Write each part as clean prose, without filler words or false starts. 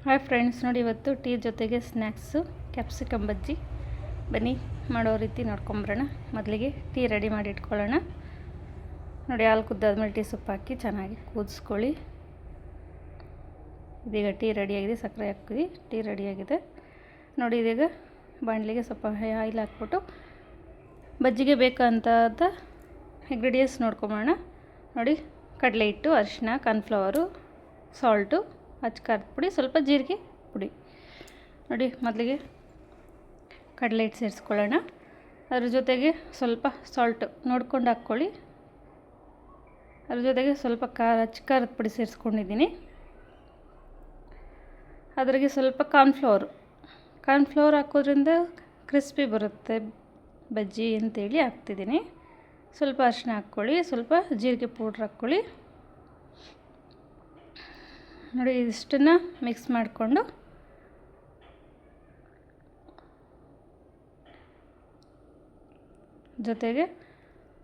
Hi friends, ನೋಡಿ ಇವತ್ತು tea ಜೊತೆಗೆ ಸ್ನ್ಯಾಕ್ಸು ಕ್ಯಾಪ್ಸಿಕಮ್ ಬಜ್ಜಿ. ಬನ್ನಿ ಮಾಡೋ ರೀತಿ ನೋಡ್ಕೊಂಬರೋಣ. ಮೊದಲಿಗೆ ಟೀ ರೆಡಿ ಮಾಡಿ ಇಟ್ಕೊಳ್ಳೋಣ. ನೋಡಿ, ಹಾಲು ಕುದ್ದಾದ್ಮೇಲೆ ಟೀ ಸೊಪ್ಪು ಹಾಕಿ ಚೆನ್ನಾಗಿ ಕುದಿಸ್ಕೊಳ್ಳಿ. ಇದೀಗ ಟೀ ರೆಡಿಯಾಗಿದೆ. ಸಕ್ಕರೆ ಹಾಕಿದ್ವಿ, ಟೀ ರೆಡಿಯಾಗಿದೆ. ನೋಡಿ, ಇದೀಗ ಬಾಣಲಿಗೆ ಸ್ವಲ್ಪ ಆಯಿಲ್ ಹಾಕ್ಬಿಟ್ಟು ಬಜ್ಜಿಗೆ ಬೇಕಂತಾದ ಇಂಗ್ರೀಡಿಯೆಂಟ್ಸ್ ನೋಡ್ಕೊಂಬರೋಣ. ನೋಡಿ, ಕಡಲೆ ಹಿಟ್ಟು, ಅರಿಶಿನ, ಕಾರ್ನ್ಫ್ಲವರು, ಸಾಲ್ಟು, ಖಾರದ ಪುಡಿ, ಸ್ವಲ್ಪ ಜೀರಿಗೆ ಪುಡಿ. ನೋಡಿ, ಮೊದಲಿಗೆ ಕಡಲೆ ಹಿಟ್ಟು ಸೇರಿಸ್ಕೊಳ್ಳೋಣ. ಅದ್ರ ಜೊತೆಗೆ ಸ್ವಲ್ಪ ಸಾಲ್ಟು ನೋಡ್ಕೊಂಡು ಹಾಕ್ಕೊಳ್ಳಿ. ಅದ್ರ ಜೊತೆಗೆ ಸ್ವಲ್ಪ ಖಾರದ ಪುಡಿ ಸೇರಿಸ್ಕೊಂಡಿದ್ದೀನಿ. ಅದ್ರಾಗೆ ಸ್ವಲ್ಪ ಕಾರ್ನ್ಫ್ಲವರ್ ಹಾಕೋದ್ರಿಂದ ಕ್ರಿಸ್ಪಿ ಬರುತ್ತೆ ಬಜ್ಜಿ ಅಂತೇಳಿ ಹಾಕ್ತಿದ್ದೀನಿ. ಸ್ವಲ್ಪ ಅರಿಶಿನ ಹಾಕ್ಕೊಳ್ಳಿ, ಸ್ವಲ್ಪ ಜೀರಿಗೆ ಪೌಡ್ರ್ ಹಾಕ್ಕೊಳ್ಳಿ. ನೋಡಿ, ಇಷ್ಟನ್ನು ಮಿಕ್ಸ್ ಮಾಡಿಕೊಂಡು ಜೊತೆಗೆ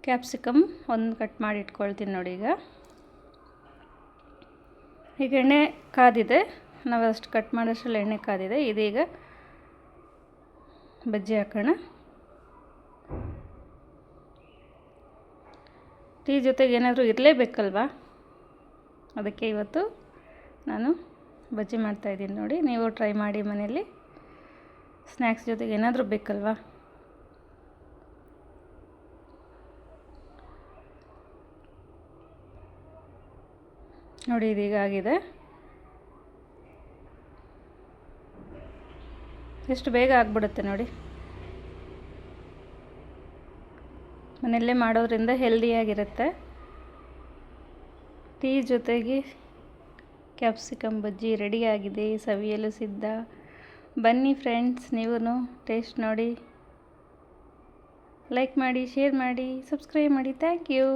ಕ್ಯಾಪ್ಸಿಕಮ್ ಒಂದು ಕಟ್ ಮಾಡಿ ಇಟ್ಕೊಳ್ತೀನಿ. ನೋಡಿ, ಈಗ ಎಣ್ಣೆ ಕಾದಿದೆ. ನಾವು ಅಷ್ಟು ಕಟ್ ಮಾಡೋಷ್ಟರಲ್ಲಿ ಎಣ್ಣೆ ಕಾದಿದೆ. ಇದೀಗ ಬಜ್ಜಿ ಹಾಕೋಣ. ಟೀ ಜೊತೆಗೆ ಏನಾದರೂ ಇರಲೇಬೇಕಲ್ವಾ, ಅದಕ್ಕೆ ಇವತ್ತು ನಾನು ಬಜ್ಜಿ ಮಾಡ್ತಾಯಿದ್ದೀನಿ. ನೋಡಿ, ನೀವು ಟ್ರೈ ಮಾಡಿ ಮನೆಯಲ್ಲಿ. ಸ್ನ್ಯಾಕ್ಸ್ ಜೊತೆಗೆ ಏನಾದರೂ ಬೇಕಲ್ವಾ. ನೋಡಿ, ಇದೀಗ ಆಗಿದೆ. ಎಷ್ಟು ಬೇಗ ಆಗಿಬಿಡುತ್ತೆ ನೋಡಿ. ಮನೆಯಲ್ಲೇ ಮಾಡೋದ್ರಿಂದ ಹೆಲ್ದಿಯಾಗಿರುತ್ತೆ. ಟೀ ಜೊತೆಗೆ ಕ್ಯಾಪ್ಸಿಕಮ್ ಬಜ್ಜಿ ರೆಡಿಯಾಗಿದೆ, ಸವಿಯಲು ಸಿದ್ಧ. ಬನ್ನಿ ಫ್ರೆಂಡ್ಸ್, ನೀವು ಟೇಸ್ಟ್ ನೋಡಿ. ಲೈಕ್ ಮಾಡಿ, ಶೇರ್ ಮಾಡಿ, ಸಬ್ಸ್ಕ್ರೈಬ್ ಮಾಡಿ. Thank you.